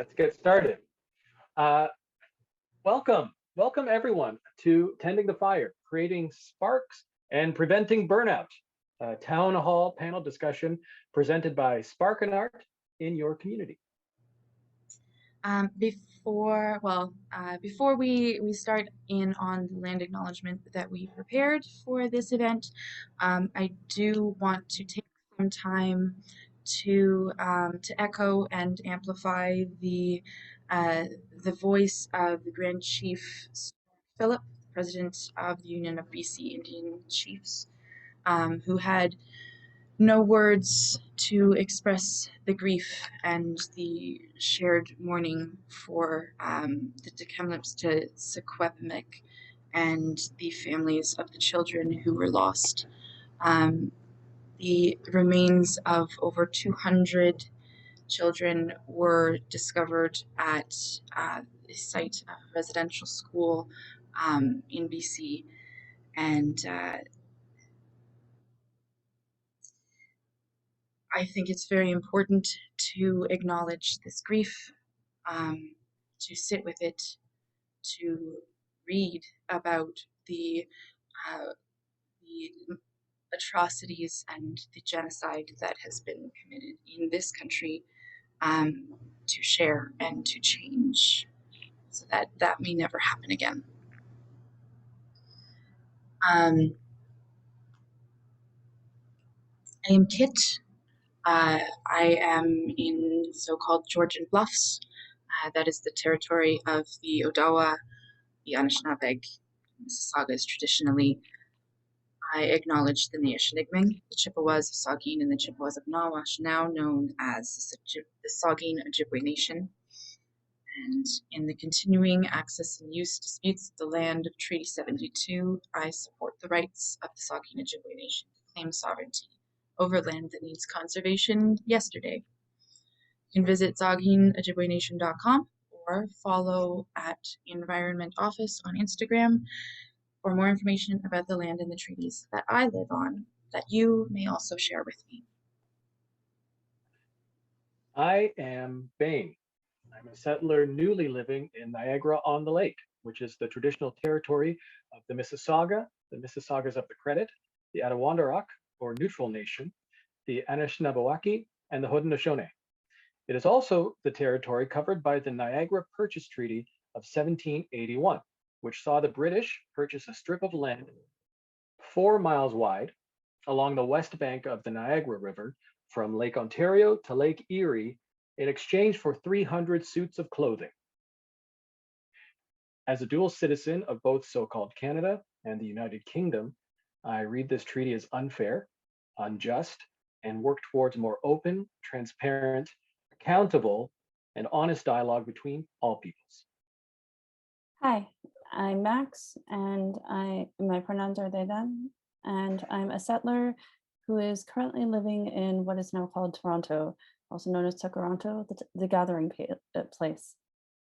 Let's get started. Uh, welcome everyone to Tending the Fire, Creating Sparks and Preventing Burnout, a town hall panel discussion presented by Sparkin Art in your community. Before we start in on the land acknowledgement that we prepared for this event, I do want to take some time to echo and amplify the voice of the Grand Chief Philip, President of the Union of BC Indian Chiefs, who had no words to express the grief and the shared mourning for the Tecumsehs to Secwepemc and the families of the children who were lost. The remains of over 200 children were discovered at the site of a residential school in BC, and I think it's very important to acknowledge this grief, to sit with it, to read about the atrocities and the genocide that has been committed in this country, to share and to change so that that may never happen again. I am Kit. I am in so-called Georgian Bluffs. That is the territory of the Odawa, the Anishinaabe, Mississaugas traditionally. I acknowledge the Neishinigming, the Chippewas of Saugeen, and the Chippewas of Nawash, now known as the Saugeen Ojibwe Nation. And in the continuing access and use disputes of the land of Treaty 72, I support the rights of the Saugeen Ojibwe Nation to claim sovereignty over land that needs conservation yesterday. You can visit SaugeenOjibweNation.com or follow at Environment Office on Instagram for more information about the land and the treaties that I live on that you may also share with me. I am Bane. I'm a settler newly living in Niagara-on-the-Lake, which is the traditional territory of the Mississaugas of the Credit, the Attawandarock, or Neutral Nation, the Anishinaabe, and the Haudenosaunee. It is also the territory covered by the Niagara Purchase Treaty of 1781, which saw the British purchase a strip of land 4 miles wide along the west bank of the Niagara River from Lake Ontario to Lake Erie in exchange for 300 suits of clothing. As a dual citizen of both so-called Canada and the United Kingdom, I read this treaty as unfair, unjust, and work towards more open, transparent, accountable, and honest dialogue between all peoples. Hi, I'm Max, and my pronouns are they, them, and I'm a settler who is currently living in what is now called Toronto, also known as Toronto, the gathering place.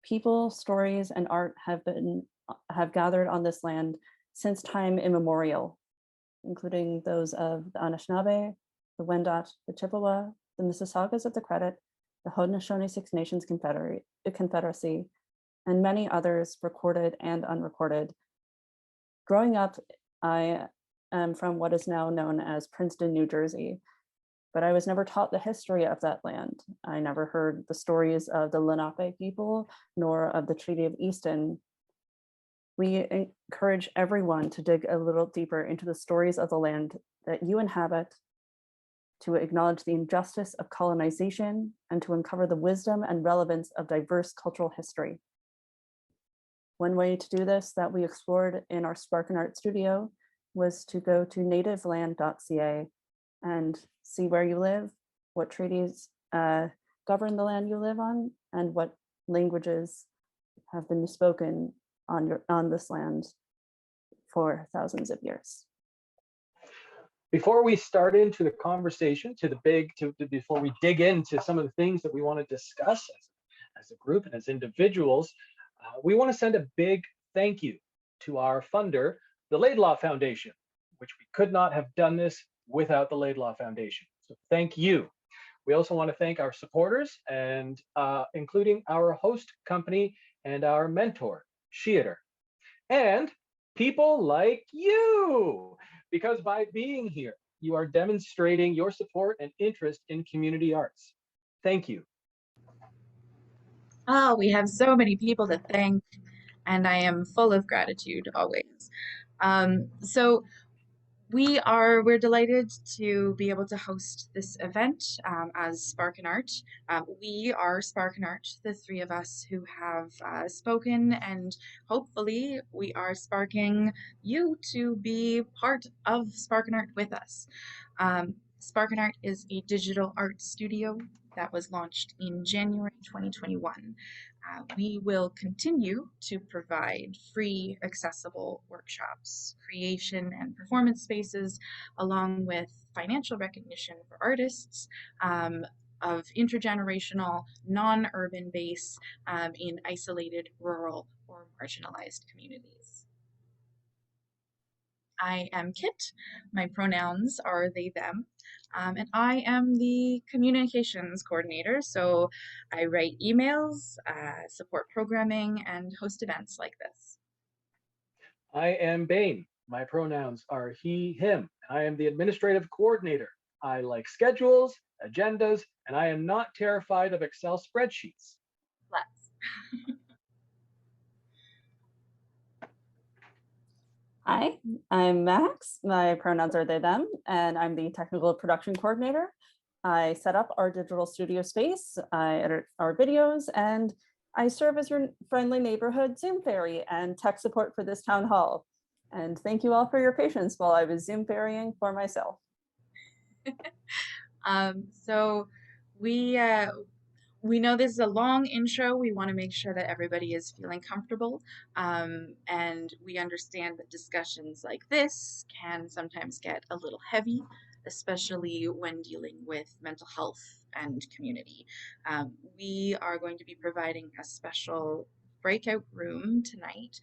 People, stories, and art have gathered on this land since time immemorial, including those of the Anishinaabe, the Wendat, the Chippewa, the Mississaugas of the Credit, the Haudenosaunee Six Nations Confederacy, and many others recorded and unrecorded. Growing up, I am from what is now known as Princeton, New Jersey, but I was never taught the history of that land. I never heard the stories of the Lenape people, nor of the Treaty of Easton. We encourage everyone to dig a little deeper into the stories of the land that you inhabit, to acknowledge the injustice of colonization, and to uncover the wisdom and relevance of diverse cultural history. One way to do this that we explored in our Sparkin Art studio was to go to nativeland.ca and see where you live, what treaties govern the land you live on, and what languages have been spoken on this land for thousands of years. Before we start into the conversation, before we dig into some of the things that we want to discuss as a group and as individuals, we want to send a big thank you to our funder, the Laidlaw Foundation, which we could not have done this without the Laidlaw Foundation. So thank you. We also want to thank our supporters and including our host company and our mentor, Sheater, and people like you, because by being here, you are demonstrating your support and interest in community arts. Thank you. Oh, we have so many people to thank, and I am full of gratitude always. So we're delighted to be able to host this event as Sparkin Art. We are Sparkin Art, the three of us who have spoken, and hopefully we are sparking you to be part of Sparkin Art with us. Sparkin Art is a digital art studio that was launched in January 2021. We will continue to provide free, accessible workshops, creation and performance spaces, along with financial recognition for artists of intergenerational, non-urban base in isolated, rural, or marginalized communities. I am Kit. My pronouns are they, them. And I am the communications coordinator. So I write emails, support programming, and host events like this. I am Bain. My pronouns are he, him. I am the administrative coordinator. I like schedules, agendas, and I am not terrified of Excel spreadsheets. Let's. Hi, I'm Max. My pronouns are they, them, and I'm the technical production coordinator. I set up our digital studio space, I edit our videos, and I serve as your friendly neighborhood Zoom fairy and tech support for this town hall. And thank you all for your patience while I was Zoom fairying for myself. So we know this is a long intro. We want to make sure that everybody is feeling comfortable. And we understand that discussions like this can sometimes get a little heavy, especially when dealing with mental health and community. We are going to be providing a special breakout room tonight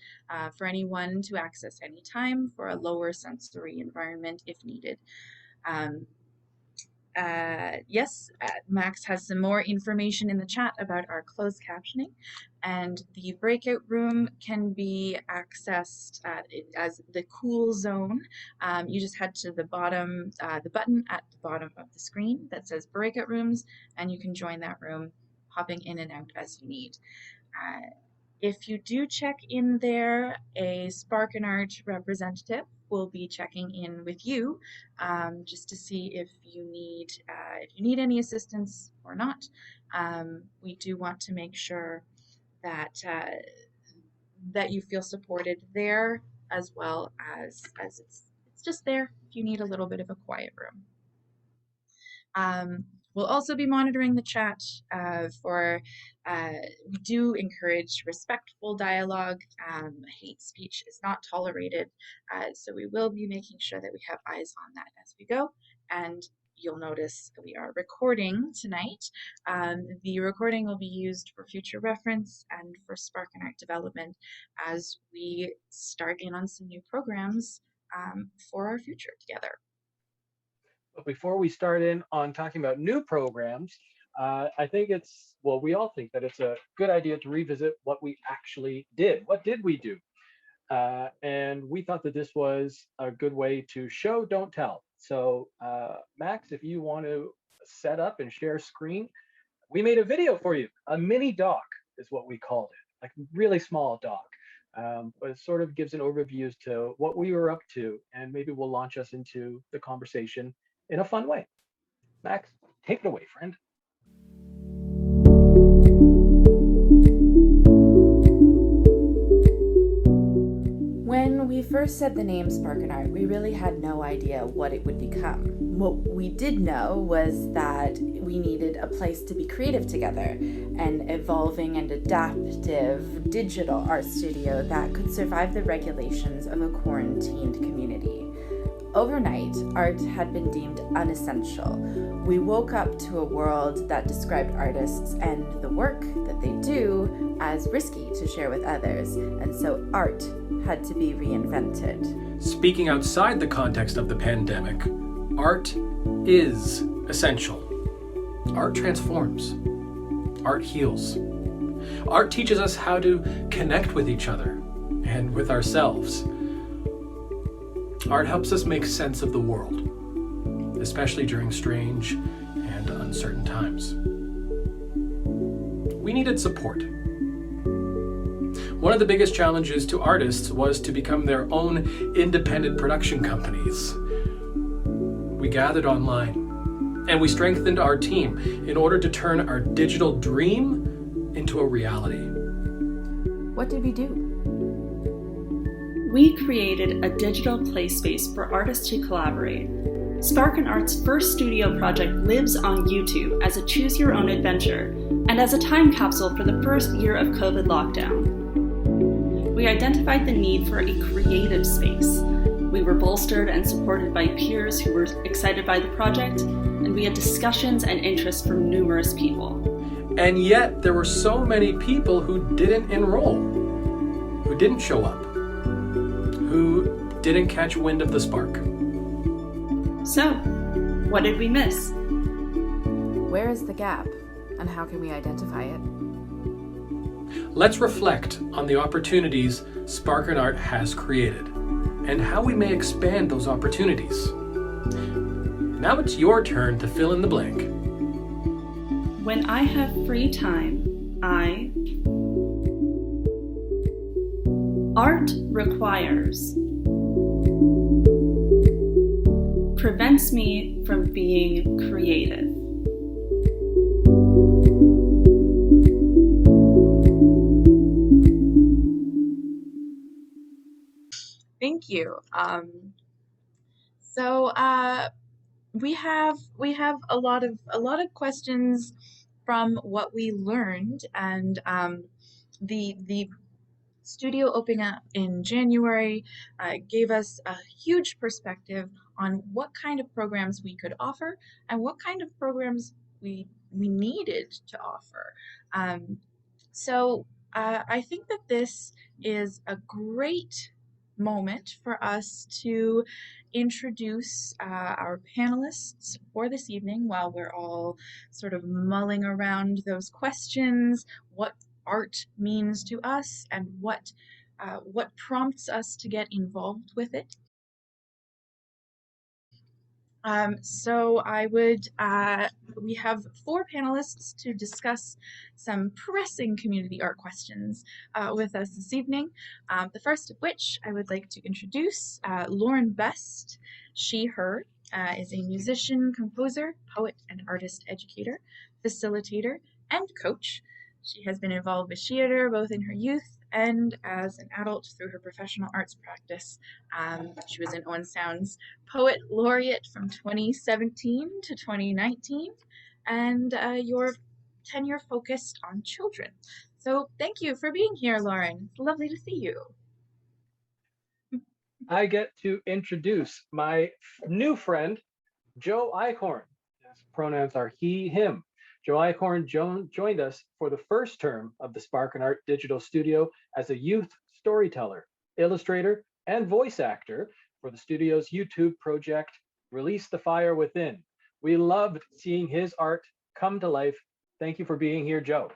for anyone to access anytime for a lower sensory environment if needed. Yes, Max has some more information in the chat about our closed captioning, and the breakout room can be accessed as the cool zone. You just head to the bottom, the button at the bottom of the screen that says breakout rooms, and you can join that room, hopping in and out as you need. If you do check in there, a Sparkin Art representative will be checking in with you just to see if you need any assistance or not. We do want to make sure that that you feel supported there, as well as it's just there if you need a little bit of a quiet room. We'll also be monitoring the chat we do encourage respectful dialogue. Hate speech is not tolerated. So we will be making sure that we have eyes on that as we go. And you'll notice we are recording tonight. The recording will be used for future reference and for Sparkin Art development as we start in on some new programs for our future together. But before we start in on talking about new programs, I think we all think that it's a good idea to revisit what we actually did. What did we do? And we thought that this was a good way to show, don't tell. So Max, if you want to set up and share screen, we made a video for you. A mini doc is what we called it, like really small doc. But it sort of gives an overview as to what we were up to, and maybe will launch us into the conversation in a fun way. Max, take it away, friend. When we first said the name Sparkin Art, we really had no idea what it would become. What we did know was that we needed a place to be creative together, an evolving and adaptive digital art studio that could survive the regulations of a quarantined community. Overnight, art had been deemed unessential. We woke up to a world that described artists and the work that they do as risky to share with others, and so art had to be reinvented. Speaking outside the context of the pandemic, art is essential. Art transforms. Art heals. Art teaches us how to connect with each other and with ourselves. Art helps us make sense of the world, especially during strange and uncertain times. We needed support. One of the biggest challenges to artists was to become their own independent production companies. We gathered online, and we strengthened our team in order to turn our digital dream into a reality. What did we do? We created a digital play space for artists to collaborate. Sparkin Art's first studio project lives on YouTube as a choose-your-own-adventure and as a time capsule for the first year of COVID lockdown. We identified the need for a creative space. We were bolstered and supported by peers who were excited by the project, and we had discussions and interest from numerous people. And yet there were so many people who didn't enroll, who didn't show up, who didn't catch wind of the spark. So, what did we miss? Where is the gap, and how can we identify it? Let's reflect on the opportunities Sparkin Art has created and how we may expand those opportunities. Now it's your turn to fill in the blank. When I have free time, art requires, prevents me from being creative. Thank you. So we have a lot of questions from what we learned, and the studio opening up in January gave us a huge perspective on what kind of programs we could offer and what kind of programs we needed to offer. So I think that this is a great moment for us to introduce our panelists for this evening while we're all sort of mulling around those questions, what art means to us and what prompts us to get involved with it. So I would, we have 4 panelists to discuss some pressing community art questions with us this evening. The first of which I would like to introduce Lauren Best. She, her, is a musician, composer, poet, and artist educator, facilitator, and coach. She has been involved with theater both in her youth and as an adult through her professional arts practice. She was an Owen Sounds Poet Laureate from 2017 to 2019, and your tenure focused on children. So thank you for being here, Lauren. It's lovely to see you. I get to introduce my new friend, Joe Eichhorn. His pronouns are he, him. Joe Eichhorn joined us for the first term of the Sparkin Art Digital Studio as a youth storyteller, illustrator, and voice actor for the studio's YouTube project, Release the Fire Within. We loved seeing his art come to life. Thank you for being here, Joe.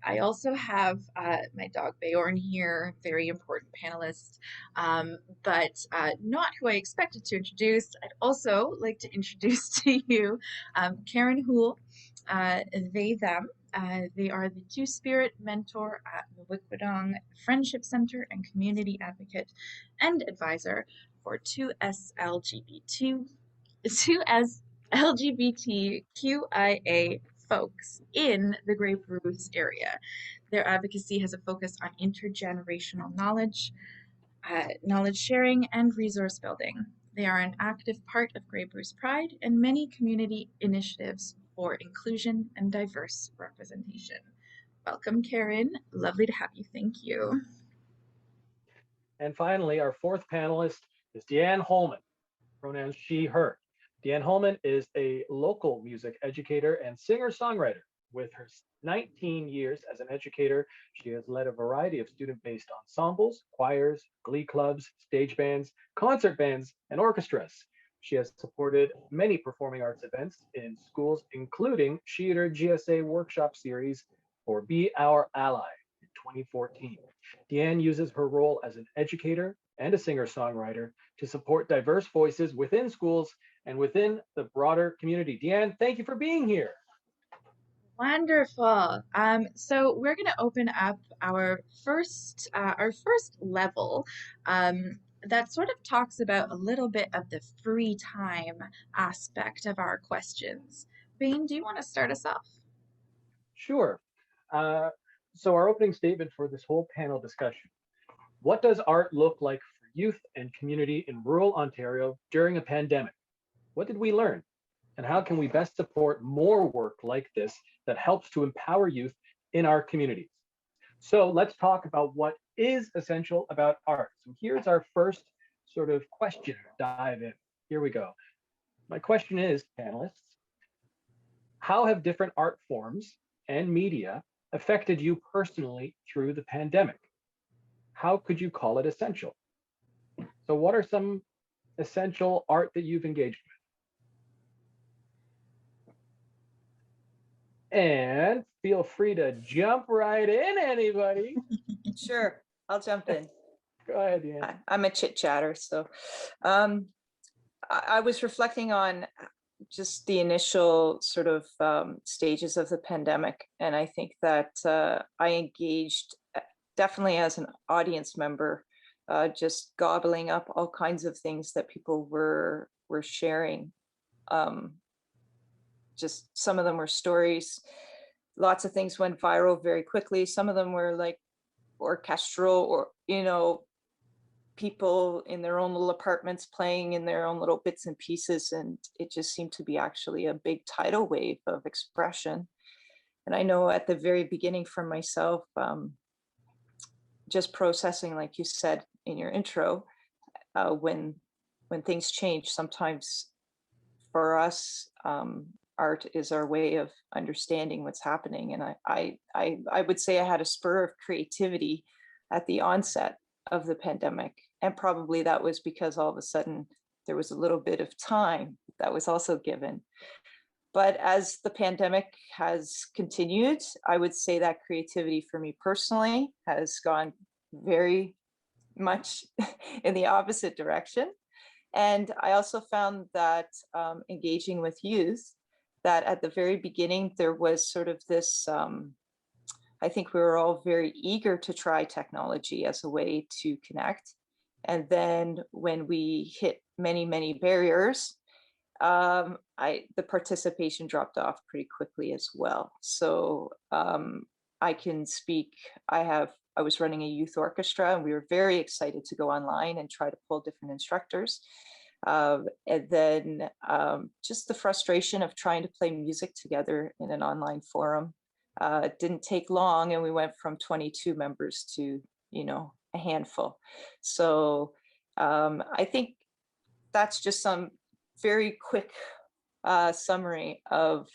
I also have my dog Beorn here, very important panelist, but not who I expected to introduce. I'd also like to introduce to you Karen Houle, they, them. They are the Two-Spirit mentor at the Wikwudong Friendship Center and community advocate and advisor for 2S LGBTQIA folks in the Grey Bruce area. Their advocacy has a focus on intergenerational knowledge, knowledge sharing, and resource building. They are an active part of Grey Bruce Pride and many community initiatives for inclusion and diverse representation. Welcome, Karen. Lovely to have you. Thank you. And finally, our 4th panelist is Deanne Holman, pronouns she, her. Deanne Holman is a local music educator and singer-songwriter. With her 19 years as an educator, she has led a variety of student-based ensembles, choirs, glee clubs, stage bands, concert bands, and orchestras. She has supported many performing arts events in schools, including she and her GSA workshop series for Be Our Ally in 2014. Deanne uses her role as an educator and a singer-songwriter to support diverse voices within schools and within the broader community. Deanne, thank you for being here. Wonderful. So we're going to open up our first level that sort of talks about a little bit of the free time aspect of our questions. Bane, do you want to start us off? Sure. Uh, so our opening statement for this whole panel discussion. What does art look like for youth and community in rural Ontario during a pandemic? What did we learn? And how can we best support more work like this that helps to empower youth in our communities? So let's talk about what is essential about art. So here's our first sort of question dive in. Here we go. My question is, panelists, how have different art forms and media affected you personally through the pandemic? How could you call it essential? So what are some essential art that you've engaged with? And feel free to jump right in, anybody. Sure, I'll jump in. Go ahead, Deanne. I'm a chit chatter, so I was reflecting on just the initial sort of stages of the pandemic, and I think that I engaged definitely as an audience member, just gobbling up all kinds of things that people were sharing. Just some of them were stories. Lots of things went viral very quickly. Some of them were like orchestral, or people in their own little apartments playing in their own little bits and pieces, and it just seemed to be actually a big tidal wave of expression. And I know at the very beginning for myself, just processing, like you said in your intro, when things change, sometimes for us, art is our way of understanding what's happening. And I would say I had a spur of creativity at the onset of the pandemic. And probably that was because all of a sudden there was a little bit of time that was also given. But as the pandemic has continued, I would say that creativity for me personally has gone very much in the opposite direction. And I also found that engaging with youth, that at the very beginning, there was sort of this, I think we were all very eager to try technology as a way to connect. And then when we hit many, many barriers, the participation dropped off pretty quickly as well. So I can speak, I was running a youth orchestra, and we were very excited to go online and try to pull different instructors. And then just the frustration of trying to play music together in an online forum. It didn't take long, and we went from 22 members to, a handful. So I think that's just some very quick summary of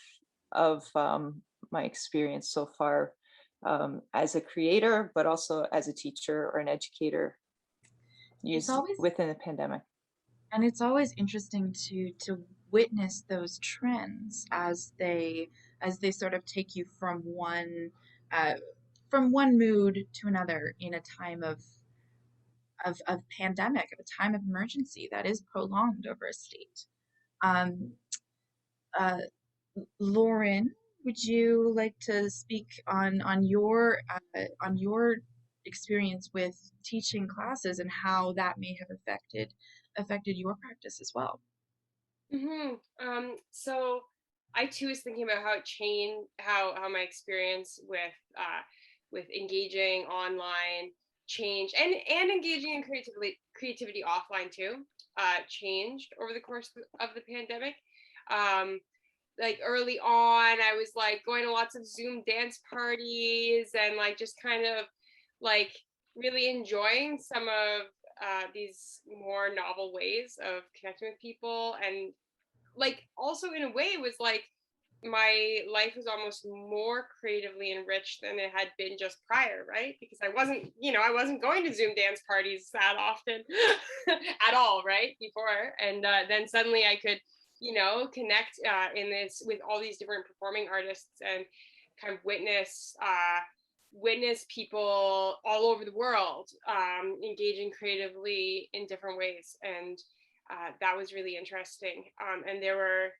my experience so far as a creator, but also as a teacher or an educator within the pandemic. And it's always interesting to witness those trends as they sort of take you from one mood to another in a time of pandemic, of a time of emergency that is prolonged over a state. Lauren, would you like to speak on your experience with teaching classes and how that may have affected your practice as well? So I too was thinking about how it changed, how my experience with engaging online changed, and engaging in creativity offline too, changed over the course of the pandemic. Like early on, I was like going to lots of Zoom dance parties and like just kind of like really enjoying some of these more novel ways of connecting with people, and like also in a way was like my life was almost more creatively enriched than it had been just prior, right? Because I wasn't going to Zoom dance parties that often at all, right? Before. And then suddenly I could, connect in this with all these different performing artists and kind of witness people all over the world engaging creatively in different ways. And that was really interesting. And there were,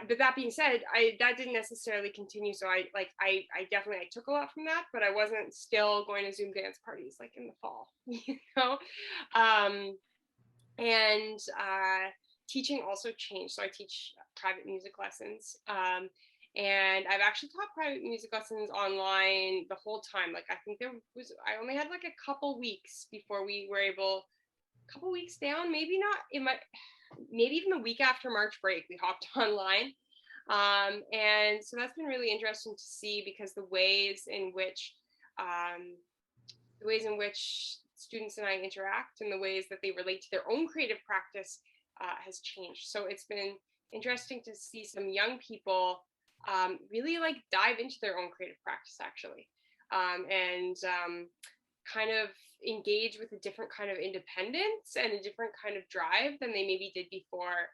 but that being said, that didn't necessarily continue. So I definitely I took a lot from that, but I wasn't still going to Zoom dance parties like in the fall, and teaching also changed. So I teach private music lessons, and I've actually taught private music lessons online the whole time. Like I think I only had like a couple weeks before we were able, couple weeks down, maybe not. Maybe even the week after March break, we hopped online. And so that's been really interesting to see, because the ways in which students and I interact and the ways that they relate to their own creative practice has changed. So it's been interesting to see some young people really like dive into their own creative practice actually, and kind of engage with a different kind of independence and a different kind of drive than they maybe did before,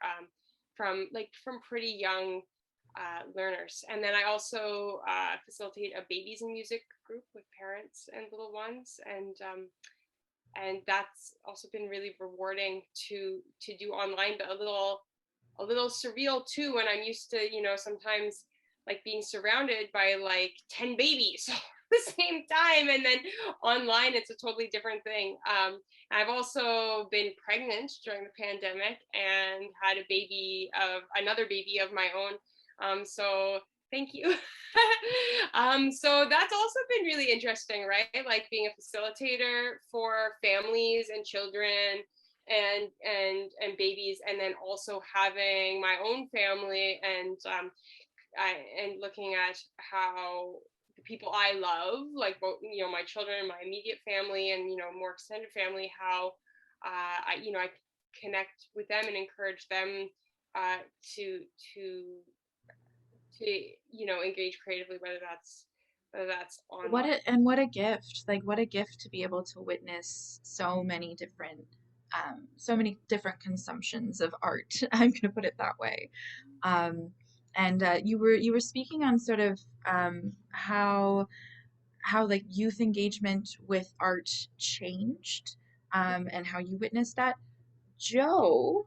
from pretty young learners. And then I also facilitate a babies in music group with parents and little ones, and that's also been really rewarding to do online, but a little surreal too, when I'm used to, sometimes like being surrounded by like 10 babies the same time, and then online it's a totally different thing. I've also been pregnant during the pandemic and had another baby of my own, so thank you. So that's also been really interesting, right? Like being a facilitator for families and children and babies, and then also having my own family, and looking at how the people I love, like both, my children, my immediate family, and more extended family, how I connect with them and encourage them to engage creatively, whether that's on What a gift! Like what a gift to be able to witness so many different consumptions of art. I'm going to put it that way. And you were speaking on sort of how like youth engagement with art changed, and how you witnessed that. Joe,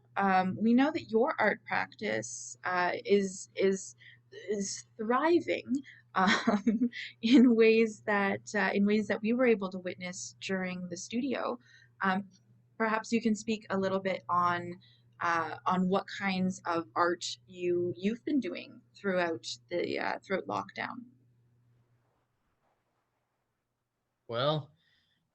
we know that your art practice is thriving, um, in ways that we were able to witness during the studio. Um, Perhaps you can speak a little bit on what kinds of art you've been doing throughout lockdown. Well,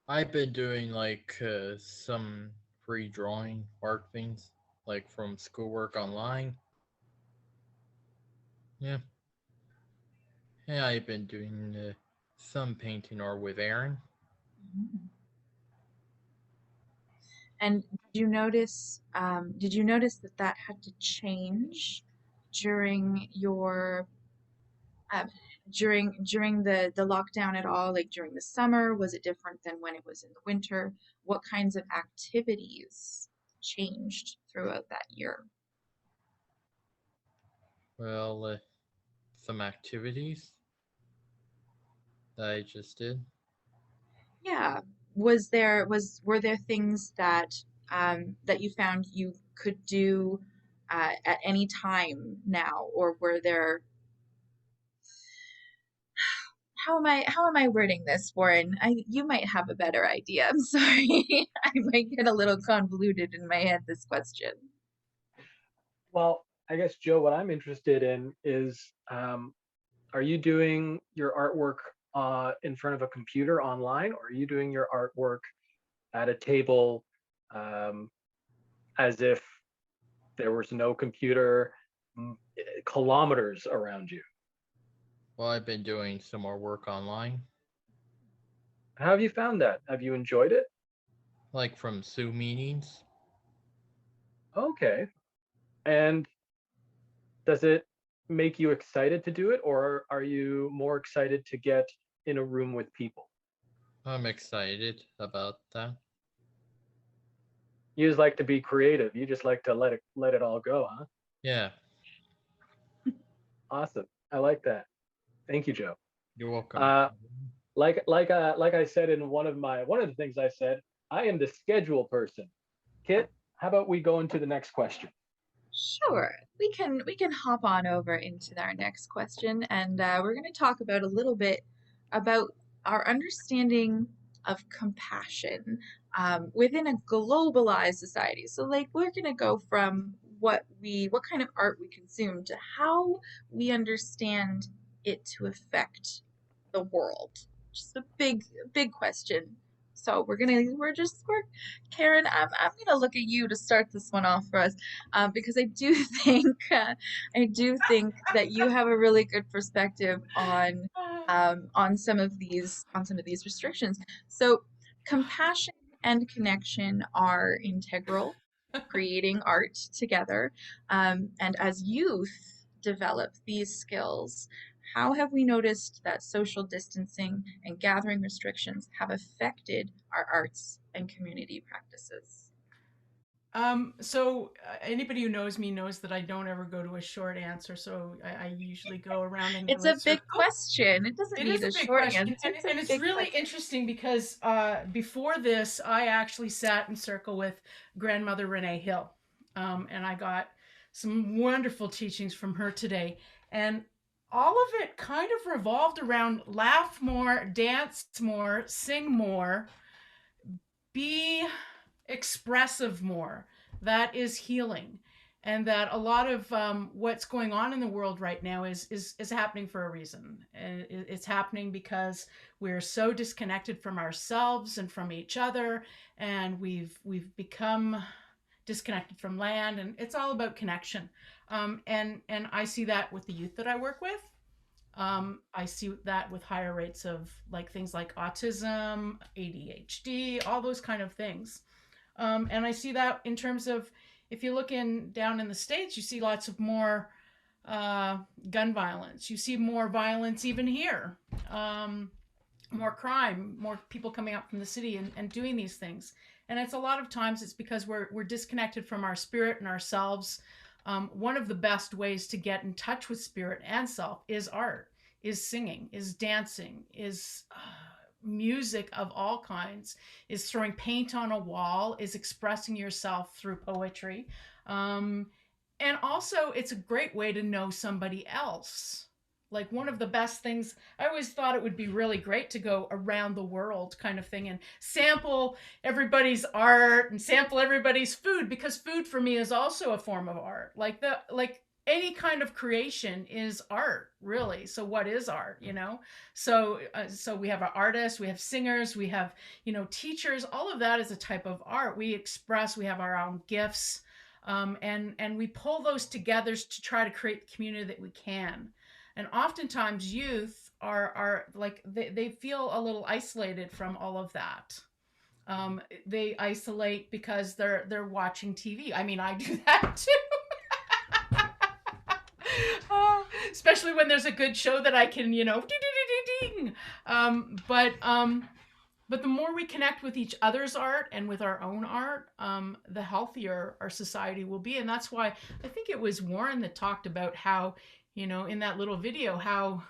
I've been doing like some free drawing art things, like from schoolwork online. Yeah, yeah, I've been doing some painting art with Aaron. And did you notice that had to change during your um, during the lockdown at all? Like during the summer, was it different than when it was in the winter? What kinds of activities changed throughout that year? Well, some activities that I just did. Yeah. Were there things that you found you could do at any time now, or were there how am I wording this, Warren? You might have a better idea. I'm sorry. I might get a little convoluted in my head this question. Well, I guess, Joe, what I'm interested in is, are you doing your artwork in front of a computer online, or are you doing your artwork at a table, um, as if there was no computer kilometers around you? Well, I've been doing some more work online, How have you found that? Have you enjoyed it? like from Zoom meetings. Okay. And does it make you excited to do it, or are you more excited to get in a room with people? I'm excited about that. You just like to be creative. You just like to let it all go, huh? Yeah, Awesome. I like that. Thank you, Joe. you're welcome. Like I said in one of the things I said, I am the schedule person. Kit, how about we go into the next question? Sure, we can hop on over into our next question, and we're going to talk about a little bit about our understanding of compassion within a globalized society. So, like, we're going to go from what kind of art we consume to how we understand it to affect the world. Just a big question. So we're Karen. I'm gonna look at you to start this one off for us, because I do think that you have a really good perspective on some of these restrictions. So compassion and connection are integral to creating art together, and as youth develop these skills, how have we noticed that social distancing and gathering restrictions have affected our arts and community practices? Anybody who knows me knows that I don't ever go to a short answer, so I usually go around into It's a a big circle. question. It doesn't It need is a a big short question, answer. It's a and it's big really question. interesting because before this, I actually sat in circle with grandmother Renee Hill, and I got some wonderful teachings from her today, and all of it kind of revolved around laugh more, dance more, sing more, be expressive more. That is healing, and that a lot of what's going on in the world right now is happening for a reason. And it's happening because we're so disconnected from ourselves and from each other, and we've become disconnected from land, and it's all about connection. And I see that with the youth that I work with. I see that with higher rates of like things like autism, ADHD, all those kind of things. And I see that in terms of if you look down in the States, you see lots of more gun violence. You see more violence even here, more crime, more people coming up from the city and doing these things. And it's a lot of times it's because we're disconnected from our spirit and ourselves. One of the best ways to get in touch with spirit and self is art, is singing, is dancing, is music of all kinds, is throwing paint on a wall, is expressing yourself through poetry. And also, it's a great way to know somebody else. Like one of the best things, I always thought it would be really great to go around the world kind of thing and sample everybody's art and sample everybody's food, because food for me is also a form of art. Like any kind of creation is art, really. So what is art, you know? So we have our artists, we have singers, we have, teachers. All of that is a type of art. We express, we have our own gifts, and we pull those together to try to create the community that we can. And oftentimes youth are like they feel a little isolated from all of that. They isolate because they're watching TV. I mean, I do that too. Especially when there's a good show that I can, ding. But the more we connect with each other's art and with our own art, the healthier our society will be. And that's why I think it was Warren that talked about how, in that little video, how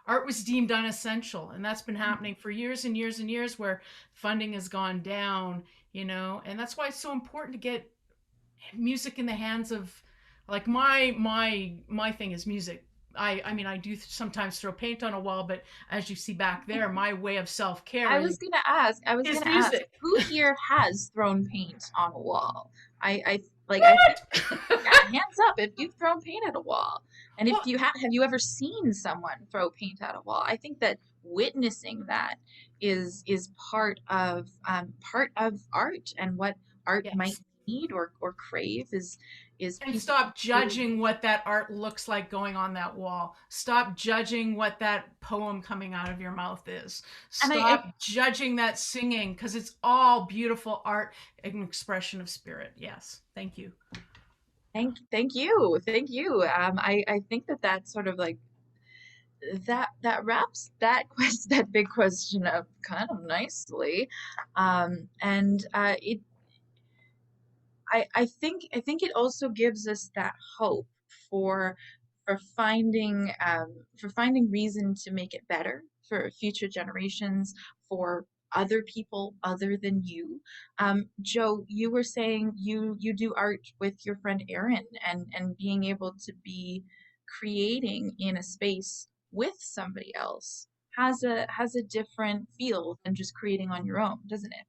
art was deemed unessential. And that's been happening for years and years and years, where funding has gone down, and that's why it's so important to get music in the hands of, like, my thing is music. I mean, I do sometimes throw paint on a wall, but as you see back there, my way of self-care I was gonna ask, music. who here has thrown paint on a wall? I think, What? yeah, hands up if you've thrown paint at a wall. And if you have you ever seen someone throw paint at a wall? I think that witnessing that is part of art, and what art might Yes. need or crave is And people stop judging what that art looks like going on that wall. Stop judging what that poem coming out of your mouth is. and Stop judging that singing, because it's all beautiful art, an expression of spirit. Yes. Thank you. Thank you. Thank you. I think that that's sort of like that wraps that that big question up kind of nicely. And it I think it also gives us that hope for for finding reason to make it better for future generations, for other people other than you. Joe, you were saying you do art with your friend Erin, and being able to be creating in a space with somebody else has a different feel than just creating on your own, doesn't it?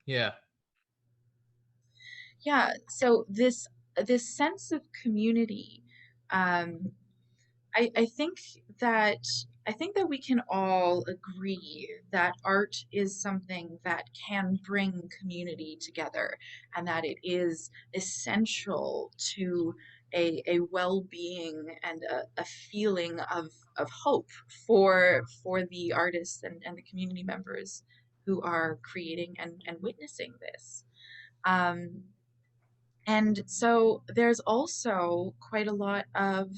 Yeah. Yeah, so this sense of community, um, I think that I think that we can all agree that art is something that can bring community together, and that it is essential to a well-being and a feeling of hope for the artists and the community members who are creating and witnessing this. Um, and so there's also quite a lot of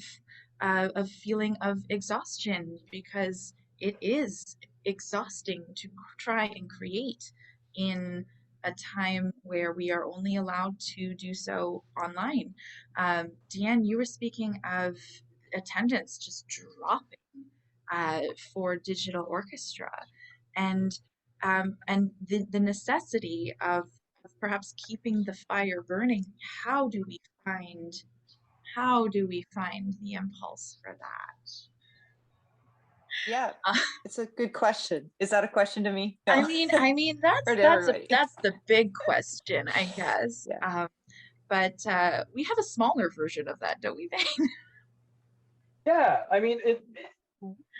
feeling of exhaustion, because it is exhausting to try and create in a time where we are only allowed to do so online. Deanne, you were speaking of attendance just dropping uh, for digital orchestra, and the necessity of perhaps keeping the fire burning. How do we find how do we find the impulse for that? Yeah, Uh, it's a good question. Is that a question to me? I No. mean, Or to everybody. that's the big question, I guess. Yeah. But we have a smaller version of that, don't we, Vane? Yeah, I mean, it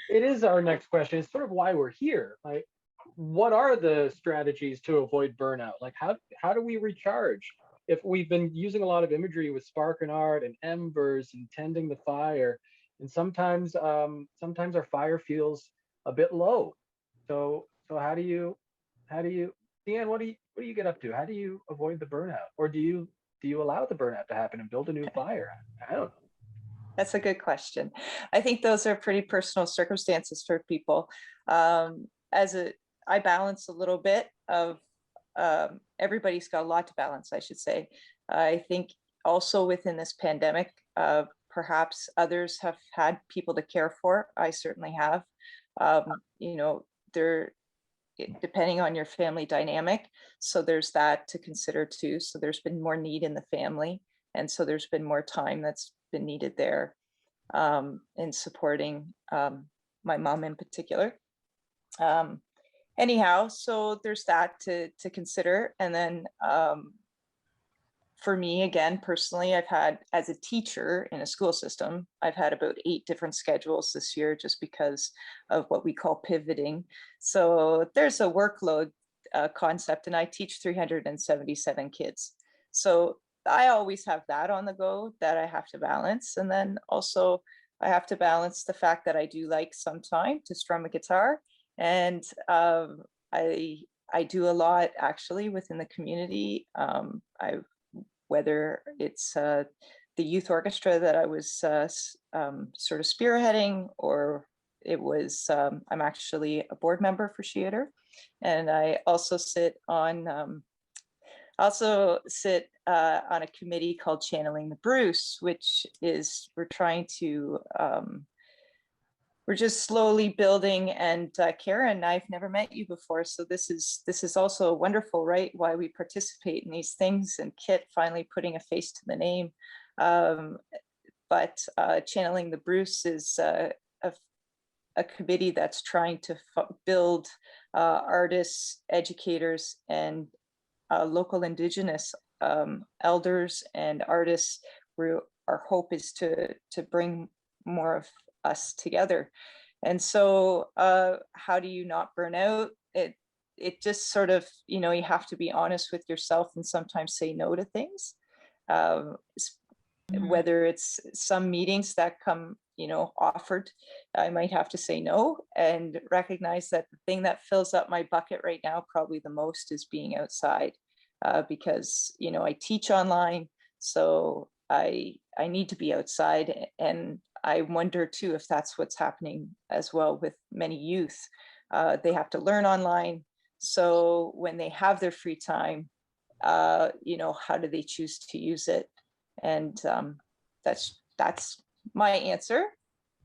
is our next question. It's sort of why we're here. Like, what are the strategies to avoid burnout? Like, how do we recharge? If we've been using a lot of imagery with Sparkin Art and embers and tending the fire, and sometimes our fire feels a bit low. So how do you Deanne, what do you get up to? How do you avoid the burnout? Or do you allow the burnout to happen and build a new fire? I don't know. That's a good question. I think those are pretty personal circumstances for people. As a, I balance a little bit of everybody's got a lot to balance, I should say. I think also within this pandemic, perhaps others have had people to care for. I certainly have. You know, they're depending on your family dynamic. So there's that to consider too. So there's been more need in the family. And so there's been more time that's been needed there in supporting my mom in particular. Anyhow, so there's that to consider. And then for me, again, personally, I've had, as a teacher in a school system, I've had about 8 different schedules this year just because of what we call pivoting. So there's a workload concept, and I teach 377 kids. So I always have that on the go that I have to balance. And then also I have to balance the fact that I do like some time to strum a guitar. And I do a lot actually within the community. Whether it's the youth orchestra that I was sort of spearheading, or it was, I'm actually a board member for Theater. And I also sit on a committee called Channeling the Bruce, which is, we're just slowly building. And Karen, I've never met you before, so this is also wonderful, right? Why we participate in these things, and Kit finally putting a face to the name. But Channeling the Bruce is a committee that's trying to build artists, educators, and local Indigenous elders and artists. Where our hope is to bring more of us together. And so how do you not burn out? It just sort of, you know, you have to be honest with yourself and sometimes say no to things. Whether it's some meetings that come, you know, offered, I might have to say no, and recognize that the thing that fills up my bucket right now probably the most is being outside, because, you know, I teach online. So I need to be outside. And I wonder too if that's what's happening as well with many youth. They have to learn online. So when they have their free time, how do they choose to use it? And that's my answer.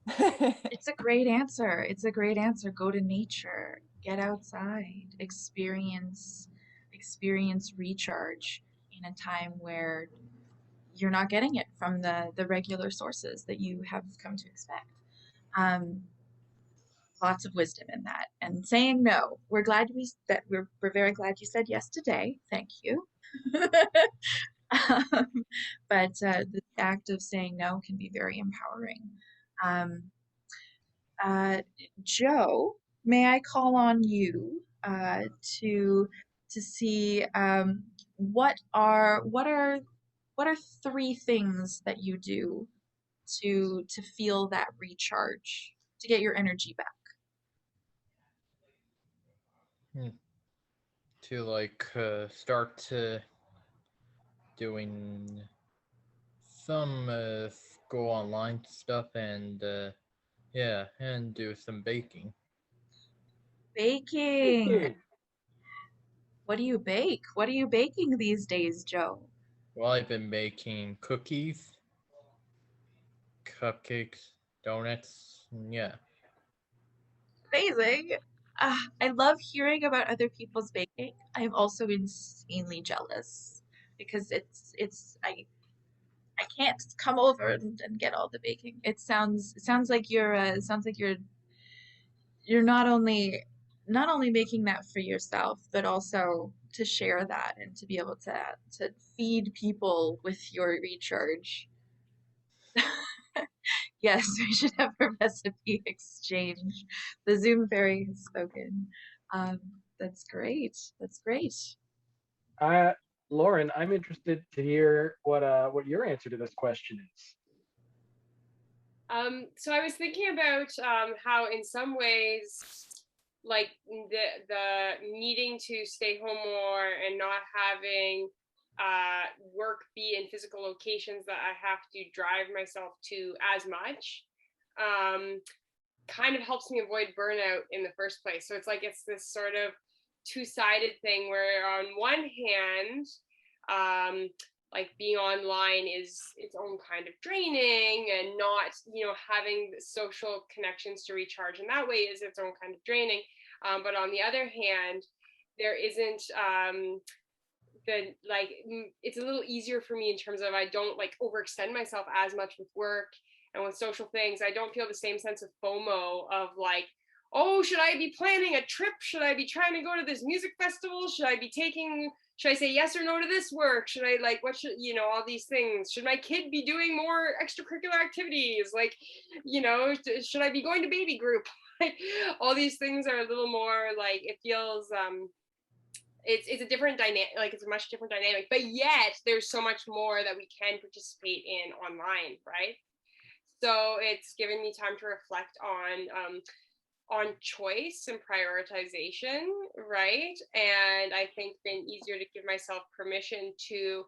It's a great answer. It's a great answer. Go to nature, get outside, experience recharge in a time where you're not getting it from the regular sources that you have come to expect. Um, Lots of wisdom in that, and saying no. We're very glad you said yes today. Thank you. um, but the act of saying no can be very empowering. Um, uh, Joe, may I call on you to see what are three things that you do to feel that recharge, to get your energy back? Hmm. To like start doing some school online stuff and yeah, and do some baking. Baking. What do you bake? What are you baking these days, Joe? Well, I've been baking cookies, cupcakes, donuts, yeah. Amazing. I love hearing about other people's baking. I'm also insanely jealous because I can't come over and get all the baking. It sounds like you're not only making that for yourself, but also to share that and to be able to feed people with your recharge. Yes, we should have a recipe exchange. The Zoom fairy has spoken. Um, that's great. That's great. Lauren, I'm interested to hear what your answer to this question is. So I was thinking about how in some ways, like the needing to stay home more and not having work be in physical locations that I have to drive myself to as much, kind of helps me avoid burnout in the first place. So it's this sort of two-sided thing where on one hand, like being online is its own kind of draining, and not having social connections to recharge in that way is its own kind of draining. But on the other hand, there isn't it's a little easier for me in terms of I don't like overextend myself as much with work and with social things. I don't feel the same sense of FOMO of like, oh, should I be planning a trip? Should I be trying to go to this music festival? Should I say yes or no to this work? Should I all these things? Should my kid be doing more extracurricular activities? Should I be going to baby group? All these things are a little more like, it feels, it's a different dynamic, like it's a much different dynamic, but yet there's so much more that we can participate in online, right? So it's given me time to reflect on choice and prioritization, right? And I think been easier to give myself permission to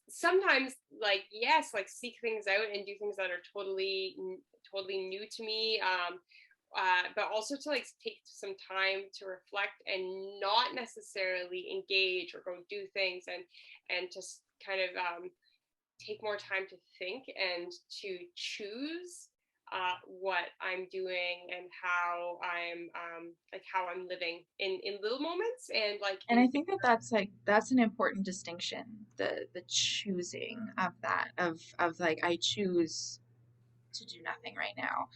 sometimes seek things out and do things that are totally new to me, but also to take some time to reflect and not necessarily engage or go do things, and just kind of take more time to think and to choose what I'm doing and how I'm living in little moments, And I think that's an important distinction, the choosing of that, of like, I choose to do nothing right now,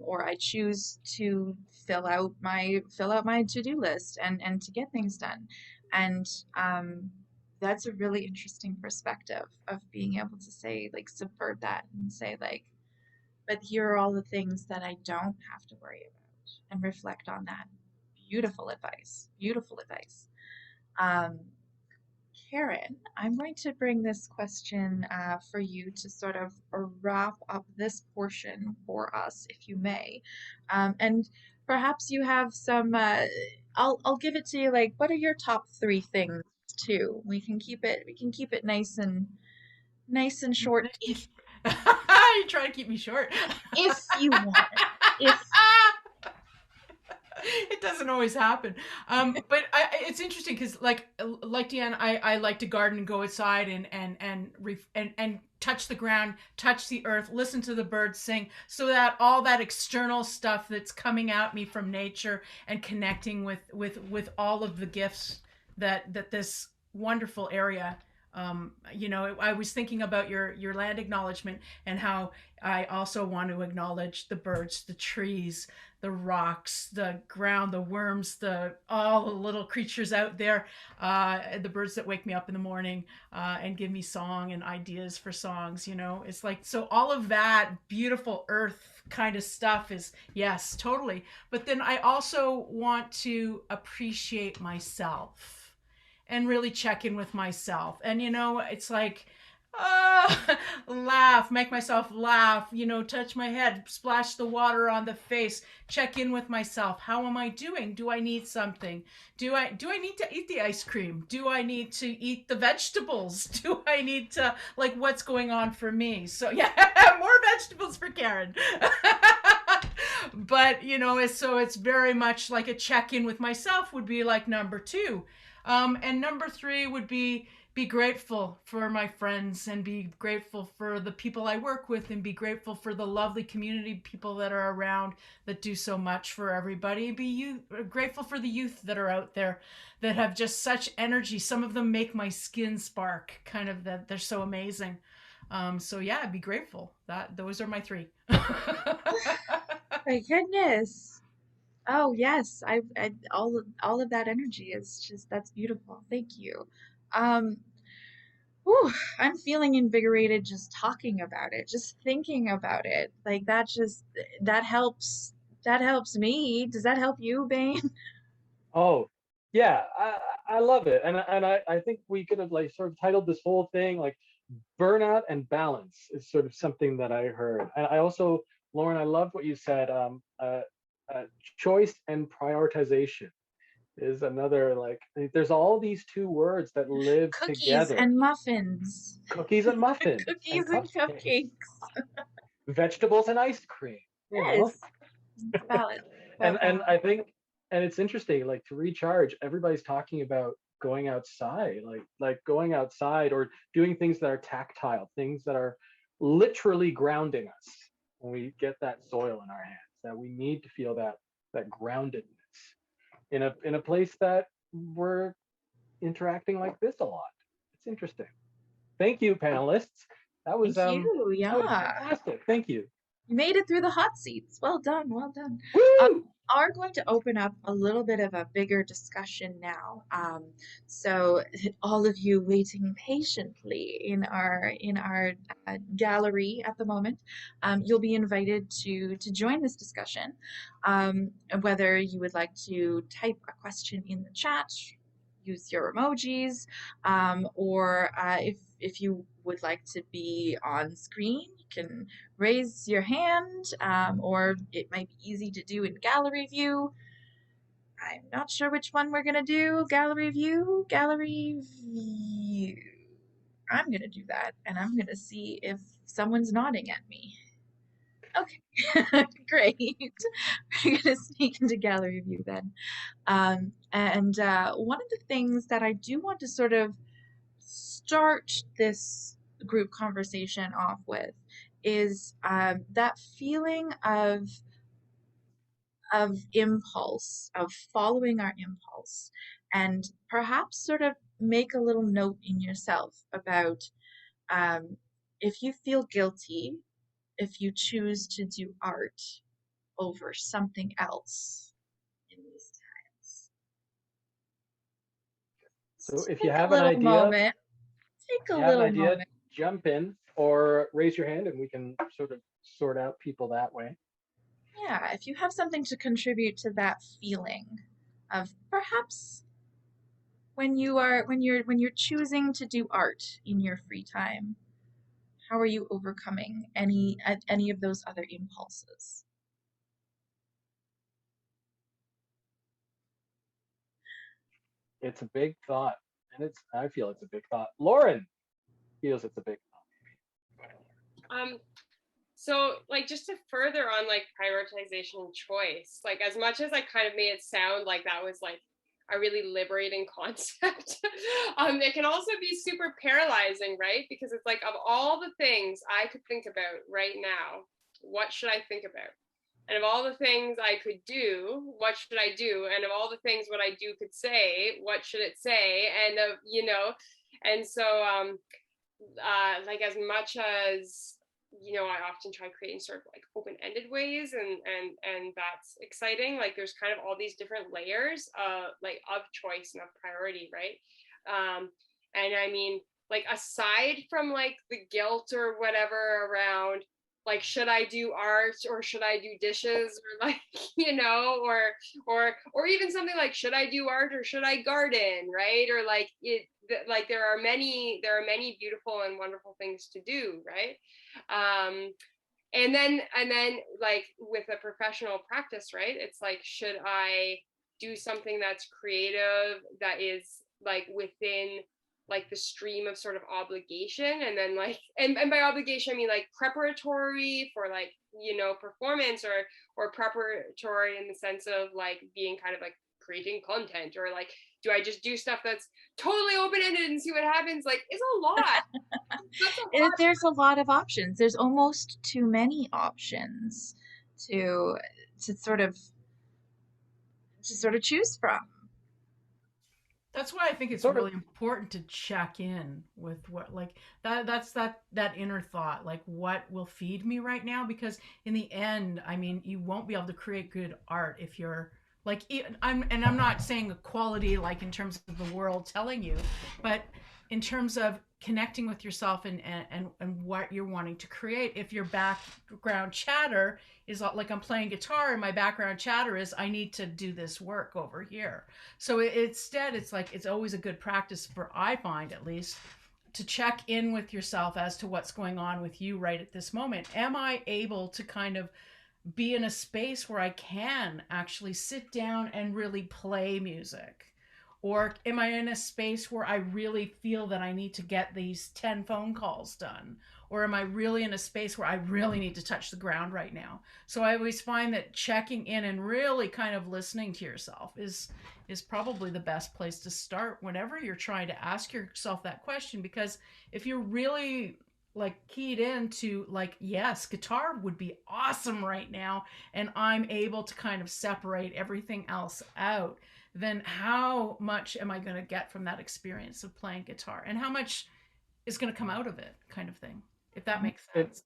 or I choose to fill out my to-do list and to get things done. And that's a really interesting perspective of being able to say, like, subvert that and say, like, but here are all the things that I don't have to worry about, and reflect on that. Beautiful advice. Beautiful advice. Um, Karen, I'm going to bring this question for you to sort of wrap up this portion for us, if you may. And perhaps you have some. I'll give it to you. Like, what are your top three things too? We can keep it. We can keep it nice nice and short. If You try to keep me short. you want. If it doesn't always happen. But it's interesting because, like Deanne, I like to garden and go outside and touch the ground, touch the earth, listen to the birds sing, so that all that external stuff that's coming at me from nature and connecting with all of the gifts that this wonderful area. I was thinking about your land acknowledgement and how I also want to acknowledge the birds, the trees, the rocks, the ground, the worms, all the little creatures out there, the birds that wake me up in the morning and give me song and ideas for songs. It's like, so all of that beautiful earth kind of stuff is, yes, totally. But then I also want to appreciate myself and really check in with myself. And, it's like, laugh, make myself laugh, touch my head, splash the water on the face, check in with myself. How am I doing? Do I need something? Do I need to eat the ice cream? Do I need to eat the vegetables? Do I need to, like, what's going on for me? So yeah, more vegetables for Karen. But, so it's very much like a check-in with myself would be like number 2. And number 3 would be grateful for my friends and be grateful for the people I work with and be grateful for the lovely community people that are around that do so much for everybody. Be grateful for the youth that are out there that have just such energy. Some of them make my skin spark, kind of, that they're so amazing. So yeah, be grateful. Those are my 3. my goodness. Oh yes, I all of that energy is just, that's beautiful. Thank you. Um, whew, I'm feeling invigorated just talking about it, just thinking about it. Like that helps. That helps me. Does that help you, Bane? Oh, yeah, I love it, and I think we could have like sort of titled this whole thing like burnout and balance is sort of something that I heard, and I also, Lauren, I loved what you said. Uh, choice and prioritization is another, like, there's all these 2 words that live Cookies together: and muffins. cookies and muffins Cookies and and cupcakes, cupcakes. vegetables and ice cream. Yes, it's valid. and But and I think, and it's interesting, like, to recharge, everybody's talking about going outside, like going outside or doing things that are tactile, things that are literally grounding us when we get that soil in our hands, that we need to feel that groundedness in a place that we're interacting like this a lot. It's interesting. Thank you, panelists. That was thank you. Yeah. fantastic. Thank you. You made it through the hot seats. Well done, well done. Woo! Are going to open up a little bit of a bigger discussion now. So all of you waiting patiently in our gallery at the moment, you'll be invited to join this discussion. Whether you would like to type a question in the chat, use your emojis, or if you would like to be on screen, you can raise your hand, or it might be easy to do in gallery view. I'm not sure which one we're gonna do. Gallery view. I'm gonna do that, and I'm gonna see if someone's nodding at me. Okay, great. We're gonna sneak into gallery view then. And one of the things that I do want to sort of start this group conversation off with is that feeling of impulse, of following our impulse, and perhaps sort of make a little note in yourself about if you feel guilty, if you choose to do art over something else in these times. So if you Take a have an little idea, moment. Take a little moment. jump in or raise your hand and we can sort of sort out people that way. Yeah, if you have something to contribute to that feeling of perhaps when you're choosing to do art in your free time, how are you overcoming any of those other impulses? It's a big thought, and I feel it's a big thought. Lauren feels it's a big thought. So like just to further on like prioritization and choice, like as much as I kind of made it sound like that was like a really liberating concept, it can also be super paralyzing, right? Because it's like of all the things I could think about right now, what should I think about? And of all the things I could do, what should I do? And of all the things what I do could say, what should it say? And you know, and so like as much as I often try creating sort of like open-ended ways, and that's exciting. Like there's kind of all these different layers like of choice and of priority, right? And I mean, like aside from like the guilt or whatever around like should I do art or should I do dishes, or like or even something like should I do art or should I garden, right? Or like like there are many beautiful and wonderful things to do, right? And then like with a professional practice, right, it's like should I do something that's creative, that is like within like the stream of sort of obligation, and then like and by obligation I mean like preparatory for like performance, or preparatory in the sense of like being kind of like creating content, or like do I just do stuff that's totally open-ended and see what happens? Like it's a lot. There's a lot of options. There's almost too many options to sort of choose from. That's why I think it's really important to check in with what like that's that inner thought, like what will feed me right now, because in the end, I mean, you won't be able to create good art if you're like I'm not saying equality like in terms of the world telling you, but in terms of connecting with yourself and what you're wanting to create. If your background chatter is like I'm playing guitar and my background chatter is I need to do this work over here. So instead it's like it's always a good practice, for I find at least, to check in with yourself as to what's going on with you right at this moment. Am I able to kind of be in a space where I can actually sit down and really play music? Or am I in a space where I really feel that I need to get these 10 phone calls done? Or am I really in a space where I really need to touch the ground right now? So I always find that checking in and really kind of listening to yourself is probably the best place to start whenever you're trying to ask yourself that question. Because if you're really like keyed into like, yes, guitar would be awesome right now, and I'm able to kind of separate everything else out, then how much am I going to get from that experience of playing guitar, and how much is going to come out of it, kind of thing, if that makes sense.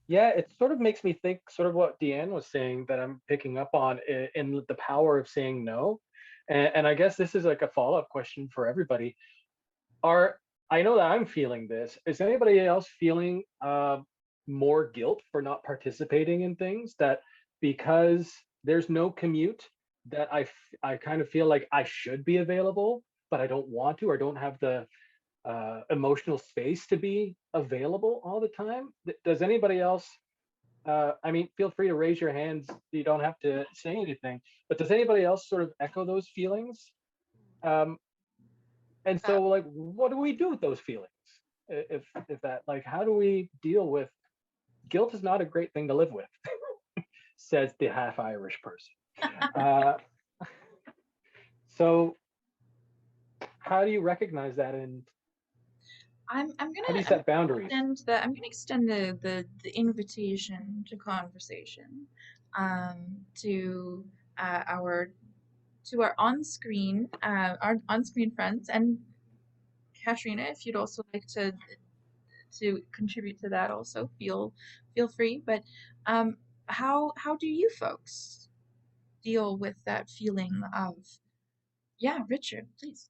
It sort of makes me think sort of what Deanne was saying, that I'm picking up on in the power of saying no. And I guess this is like a follow-up question for everybody. I know that I'm feeling this. Is anybody else feeling more guilt for not participating in things, that because there's no commute, that I kind of feel like I should be available, but I don't want to, or don't have the emotional space to be available all the time? Does anybody else, I mean, feel free to raise your hands. You don't have to say anything, but does anybody else sort of echo those feelings? And so like, what do we do with those feelings? If that, like, how do we deal with guilt? Is not a great thing to live with, says the half Irish person. So how do you recognize that, and I'm gonna how do you set boundaries? I'm gonna extend the invitation to conversation to our on-screen friends, and Katrina, if you'd also like to contribute to that, also feel free. But how do you folks deal with that feeling of, yeah, Richard, please.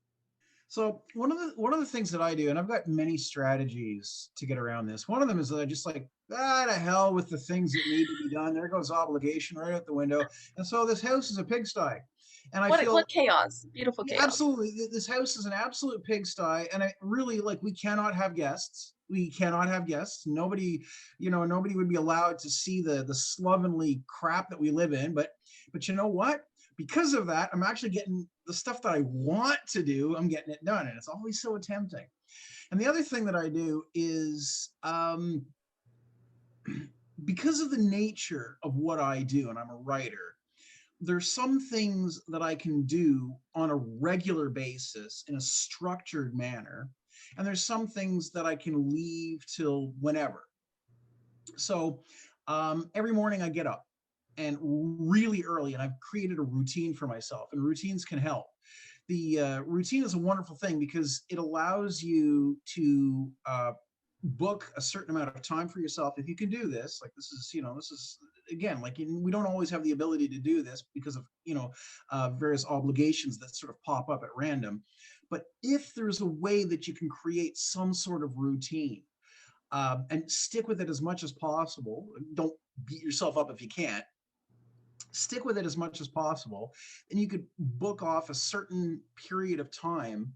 So one of the things that I do, and I've got many strategies to get around this. One of them is that I just like, to hell with the things that need to be done. There goes obligation right out the window. And so this house is a pigsty. And I feel what chaos, beautiful chaos. Absolutely. This house is an absolute pigsty. And I really, like, we cannot have guests. We cannot have guests. Nobody would be allowed to see the slovenly crap that we live in. But you know what? Because of that, I'm actually getting the stuff that I want to do, I'm getting it done. And it's always so tempting. And the other thing that I do is because of the nature of what I do, and I'm a writer, there's some things that I can do on a regular basis in a structured manner, and there's some things that I can leave till whenever. So every morning I get up and really early, and I've created a routine for myself, and routines can help. The routine is a wonderful thing because it allows you to book a certain amount of time for yourself. If you can do this, like this is, this is again, like we don't always have the ability to do this because of, various obligations that sort of pop up at random. But if there's a way that you can create some sort of routine, and stick with it as much as possible, don't beat yourself up if you can't, stick with it as much as possible, and you could book off a certain period of time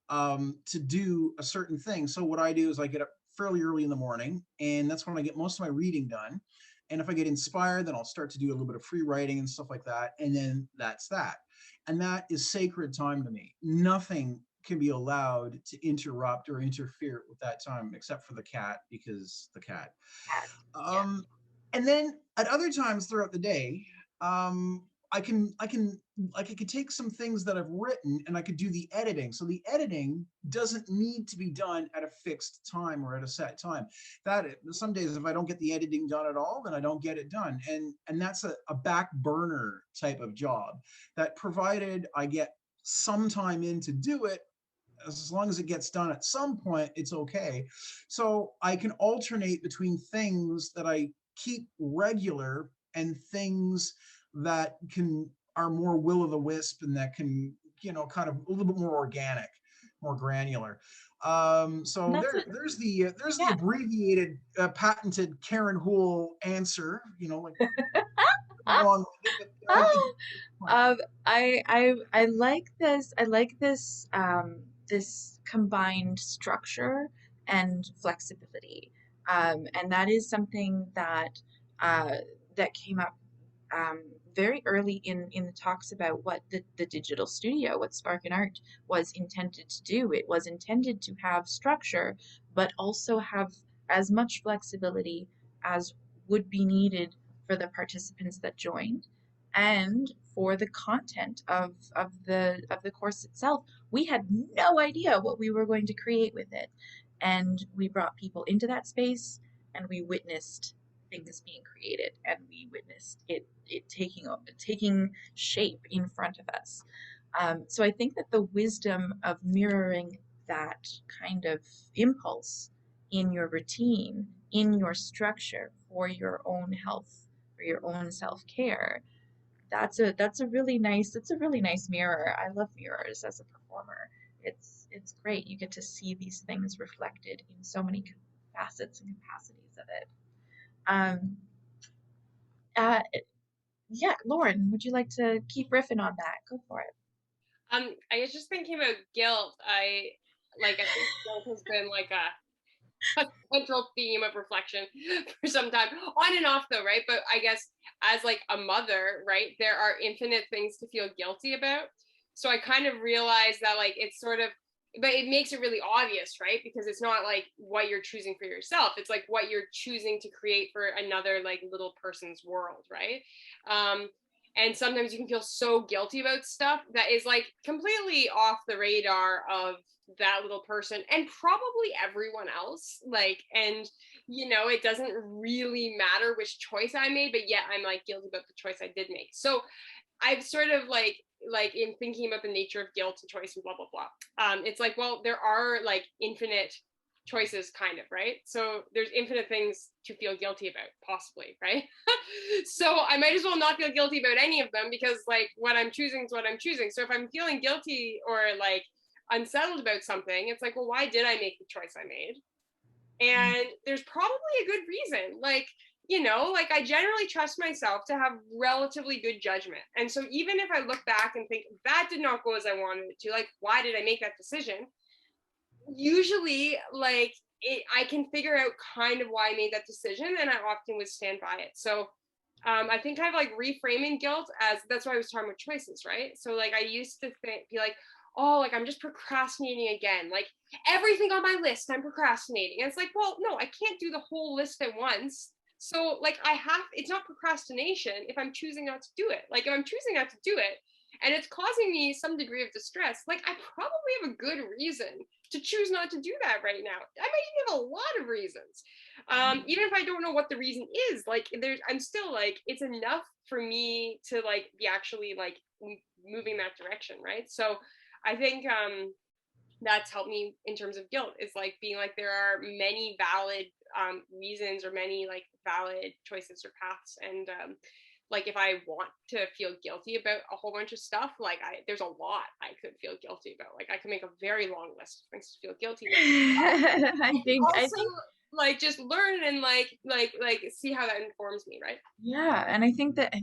to do a certain thing. So what I do is I get up fairly early in the morning, and that's when I get most of my reading done. And if I get inspired, then I'll start to do a little bit of free writing and stuff like that. And then that's that. And that is sacred time to me. Nothing can be allowed to interrupt or interfere with that time except for the cat, because the cat. And then at other times throughout the day, I could take some things that I've written and I could do the editing. So the editing doesn't need to be done at a fixed time or at a set time. Some days if I don't get the editing done at all, then I don't get it done. And that's a back burner type of job that, provided I get some time in to do it, as long as it gets done at some point, it's okay. So I can alternate between things that I keep regular and things that are more will o' the wisp and that can, kind of a little bit more organic, more granular. So there's the abbreviated, patented Karen Houle answer. Like long. I like this. I like this this combined structure and flexibility, and that is something that that came up very early in the talks about what the digital studio, what Sparkin Art was intended to do. It was intended to have structure, but also have as much flexibility as would be needed for the participants that joined and for the content of the course itself. We had no idea what we were going to create with it, and we brought people into that space and we witnessed things being created, and we witnessed it taking shape in front of us. So I think that the wisdom of mirroring that kind of impulse in your routine, in your structure for your own health, for your own self-care, that's a really nice mirror. I love mirrors as a performer. It's great. You get to see these things reflected in so many facets and capacities of it. Yeah, Lauren, would you like to keep riffing on that? Go for it. I was just thinking about guilt. I think guilt has been like a central theme of reflection for some time, on and off though, right? But I guess as like a mother, right, there are infinite things to feel guilty about. So I kind of realized that like it's sort of, but it makes it really obvious, right? Because it's not like what you're choosing for yourself. It's like what you're choosing to create for another like little person's world, right? And sometimes you can feel so guilty about stuff that is like completely off the radar of that little person and probably everyone else. Like, and it doesn't really matter which choice I made, but yet I'm like guilty about the choice I did make. So I've sort of like in thinking about the nature of guilt and choice and blah, blah, blah. It's like, well, there are like infinite choices kind of, right? So there's infinite things to feel guilty about, possibly, right? So I might as well not feel guilty about any of them, because like what I'm choosing is what I'm choosing. So if I'm feeling guilty or like unsettled about something, it's like, well, why did I make the choice I made? And there's probably a good reason. Like, like I generally trust myself to have relatively good judgment. And so even if I look back and think that did not go as I wanted it to, like, why did I make that decision? Usually, like, I can figure out kind of why I made that decision, and I often would stand by it. So I think I've like reframing guilt as, that's why I was talking about choices, right? So like I used to be like, oh, like I'm just procrastinating again. Like everything on my list, I'm procrastinating. And it's like, well, no, I can't do the whole list at once. So like it's not procrastination if I'm choosing not to do it. Like if I'm choosing not to do it and it's causing me some degree of distress, like I probably have a good reason to choose not to do that right now. I might even have a lot of reasons. Even if I don't know what the reason is, like I'm still like, it's enough for me to like be actually like moving that direction, right? So I think that's helped me in terms of guilt, is like being like, there are many valid reasons or many like valid choices or paths, and like if I want to feel guilty about a whole bunch of stuff, like there's a lot I could feel guilty about. Like I could make a very long list of things to feel guilty about. I think Like just learn and like see how that informs me, right? yeah, and I think that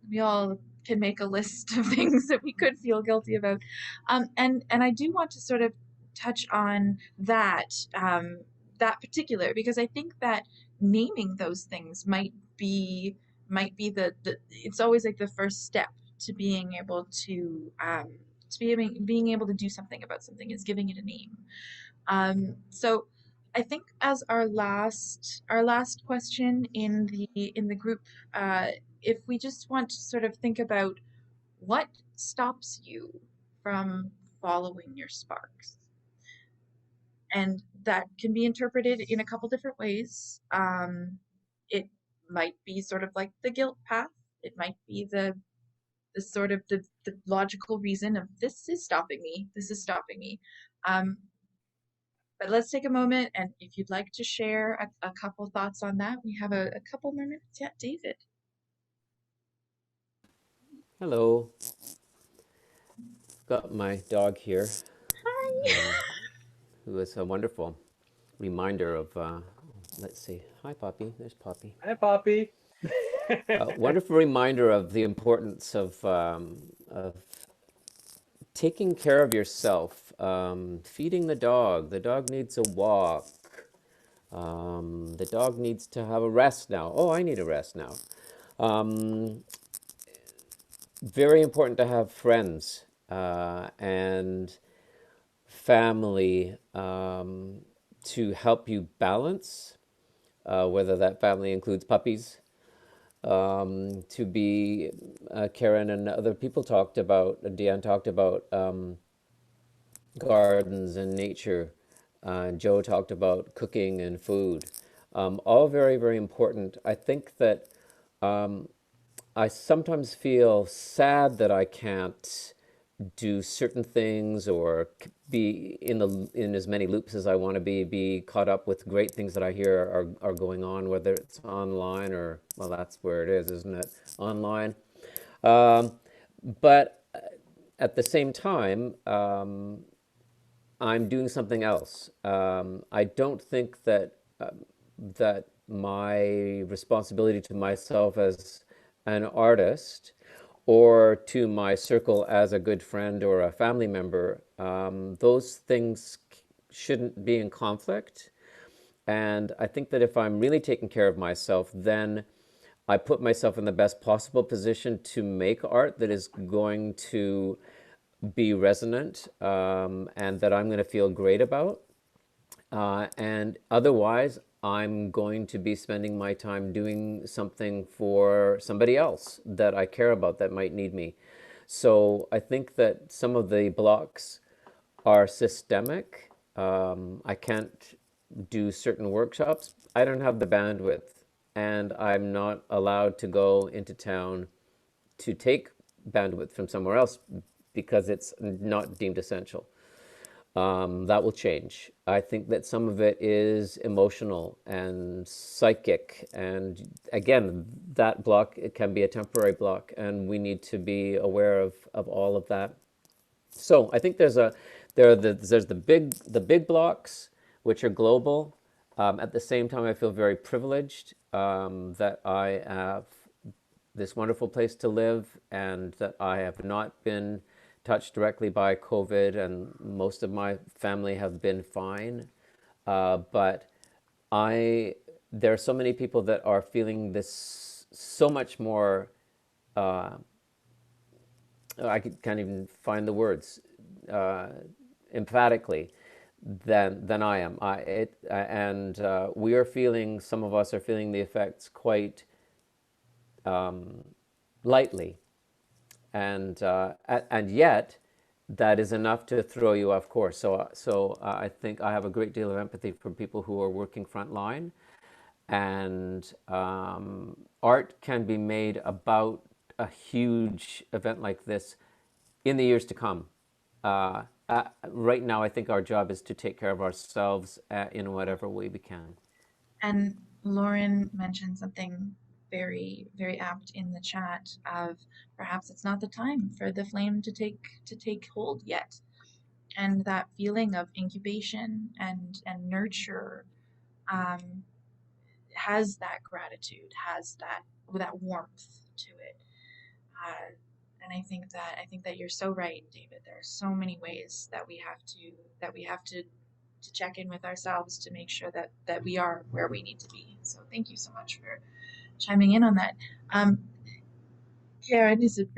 we all can make a list of things that we could feel guilty about. And I do want to sort of touch on that particular, because I think that naming those things might be the it's always like the first step to being able to being able to do something about something, is giving it a name. So I think as our last question in the group, if we just want to sort of think about what stops you from following your sparks, and that can be interpreted in a couple different ways. It might be sort of like the guilt path. It might be the sort of the logical reason of, this is stopping me. This is stopping me. Um, But let's take a moment, and if you'd like to share a couple thoughts on that, we have a couple more minutes. Yeah, David. Hello. Got my dog here, who is a wonderful reminder of, let's see. Hi, Poppy. There's Poppy. Hi, Poppy. Wonderful reminder of the importance of taking care of yourself, feeding the dog. The dog needs a walk. The dog needs to have a rest now. Oh, I need a rest now. Very important to have friends and family to help you balance, whether that family includes puppies. To be, Karen and other people talked about, Deanne talked about gardens and nature. Joe talked about cooking and food. All very, very important. I think that I sometimes feel sad that I can't do certain things or be in as many loops as I want to be caught up with great things that I hear are going on, whether it's online or, well, that's where it is, isn't it? Online. But at the same time, I'm doing something else. I don't think that that my responsibility to myself as an artist or to my circle as a good friend or a family member, those things shouldn't be in conflict. And I think that if I'm really taking care of myself, then I put myself in the best possible position to make art that is going to be resonant, and that I'm going to feel great about. And otherwise, I'm going to be spending my time doing something for somebody else that I care about that might need me. So I think that some of the blocks are systemic. I can't do certain workshops. I don't have the bandwidth, and I'm not allowed to go into town to take bandwidth from somewhere else because it's not deemed essential. That will change. I think that some of it is emotional and psychic, and again, that block, it can be a temporary block, and we need to be aware of all of that. So I think there's the big blocks, which are global. At the same time, I feel very privileged that I have this wonderful place to live, and that I have not been touched directly by COVID, and most of my family have been fine. But there are so many people that are feeling this so much more. Can't even find the words. Emphatically, than I am. We are feeling, some of us are feeling the effects quite lightly, and yet that is enough to throw you off course. So I think I have a great deal of empathy for people who are working frontline, and art can be made about a huge event like this in the years to come. Right now, I think our job is to take care of ourselves in whatever way we can. And Lauren mentioned something very, very apt in the chat of perhaps it's not the time for the flame to take hold yet. And that feeling of incubation and nurture um, has that gratitude, has that warmth to it. And I think that you're so right, David. There are so many ways that we have to check in with ourselves to make sure that we are where we need to be. So thank you so much for chiming in on that. Karen, is it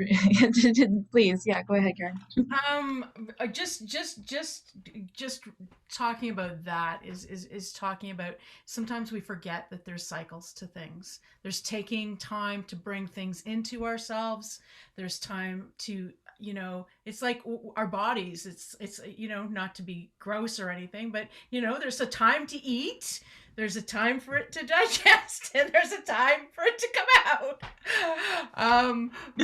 please, yeah, go ahead, Karen. Just talking about that is talking about, sometimes we forget that there's cycles to things. There's taking time to bring things into ourselves. There's time to, it's like our bodies. It's not to be gross or anything, but there's a time to eat. There's a time for it to digest, and there's a time for it to come out.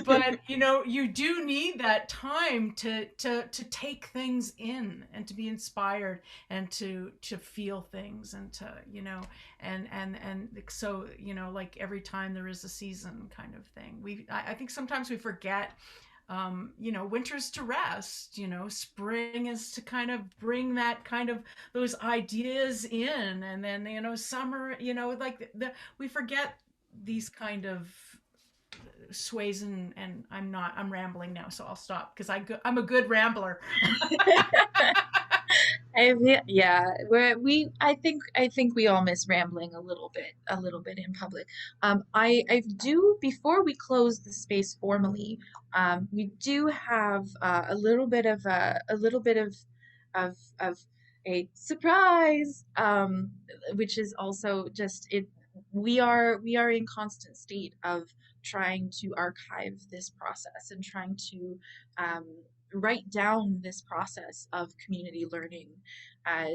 But you do need that time to take things in and to be inspired and to feel things and to and so like every time there is a season kind of thing. I think sometimes we forget. Winter's to rest, spring is to kind of bring that kind of those ideas in, and then summer, we forget these kind of sways, and I'm rambling now, so I'll stop because I'm a good rambler. I think we all miss rambling a little bit in public. I do, before we close the space formally, we do have a little bit of of a surprise, which is also just it. We are in constant state of trying to archive this process and trying to write down this process of community learning.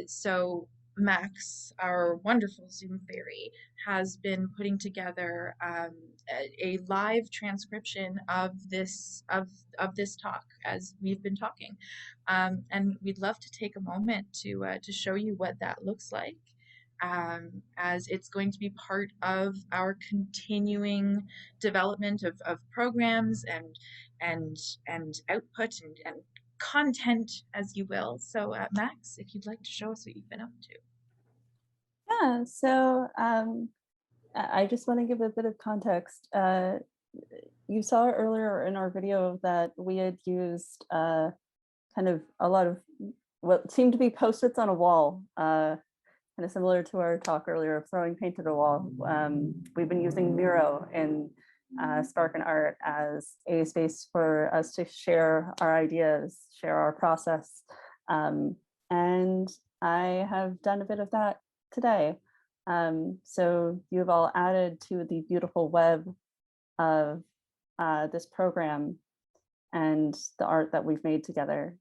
So Max, our wonderful Zoom fairy, has been putting together a live transcription of this talk as we've been talking, and we'd love to take a moment to show you what that looks like. As it's going to be part of our continuing development of programs and output and content, as you will. So Max, if you'd like to show us what you've been up to. Yeah, so I just want to give a bit of context. You saw earlier in our video that we had used kind of a lot of what seemed to be Post-its on a wall, kind of similar to our talk earlier of throwing paint at a wall. We've been using Miro in Sparkin Art as a space for us to share our ideas, share our process. And I have done a bit of that today. So you've all added to the beautiful web of this program and the art that we've made together.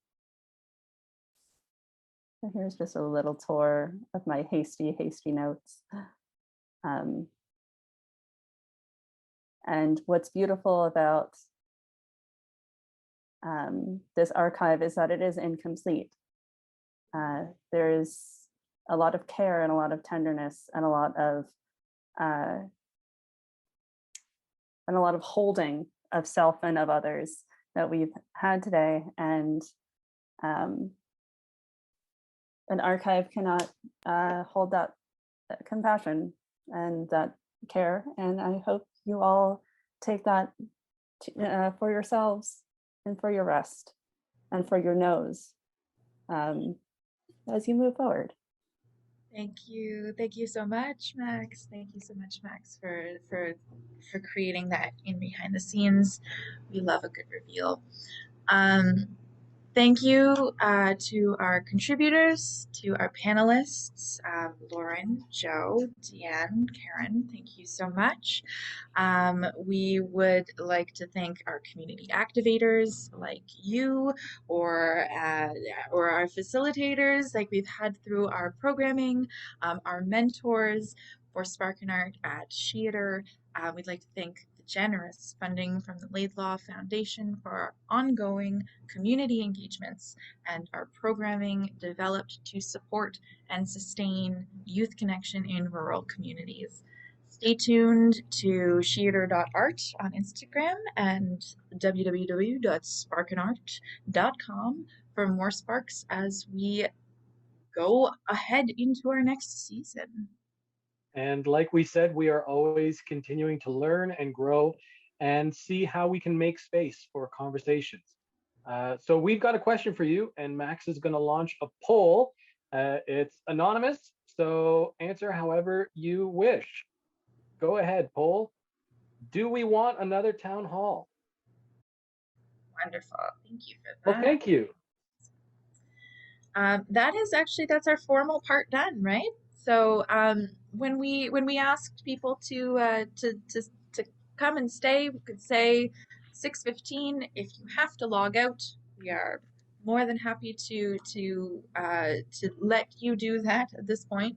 So here's just a little tour of my hasty notes. And what's beautiful about this archive is that it is incomplete. There is a lot of care and a lot of tenderness and a lot of holding of self and of others that we've had today. And an archive cannot hold that compassion and that care. And I hope you all take that for yourselves and for your rest and for your nose as you move forward. Thank you so much, Max. Thank you so much, Max, for creating that in behind the scenes. We love a good reveal. Thank you to our contributors, to our panelists, Lauren, Joe, Deanne, Karen, thank you so much. We would like to thank our community activators like you, or our facilitators like we've had through our programming, our mentors for Sparkin Art at Sheater. We'd like to thank the generous funding from the Laidlaw Foundation for our ongoing community engagements and our programming developed to support and sustain youth connection in rural communities. Stay tuned to sheater.art on Instagram and www.sparkinart.com for more sparks as we go ahead into our next season. And like we said, we are always continuing to learn and grow and see how we can make space for conversations. So we've got a question for you, and Max is going to launch a poll. It's anonymous, so answer however you wish. Go ahead, poll. Do we want another town hall? Wonderful. Thank you for that. Well, thank you. That's our formal part done, right? So when we asked people to come and stay, we could say 6:15. If you have to log out, we are more than happy to let you do that at this point.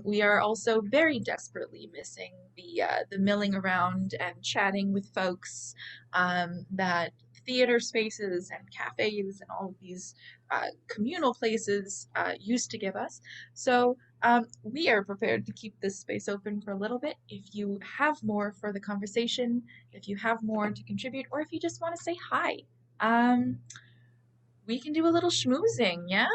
We are also very desperately missing the milling around and chatting with folks that theater spaces and cafes and all of these communal places used to give us. So we are prepared to keep this space open for a little bit. If you have more for the conversation, if you have more to contribute, or if you just want to say hi, we can do a little schmoozing, yeah?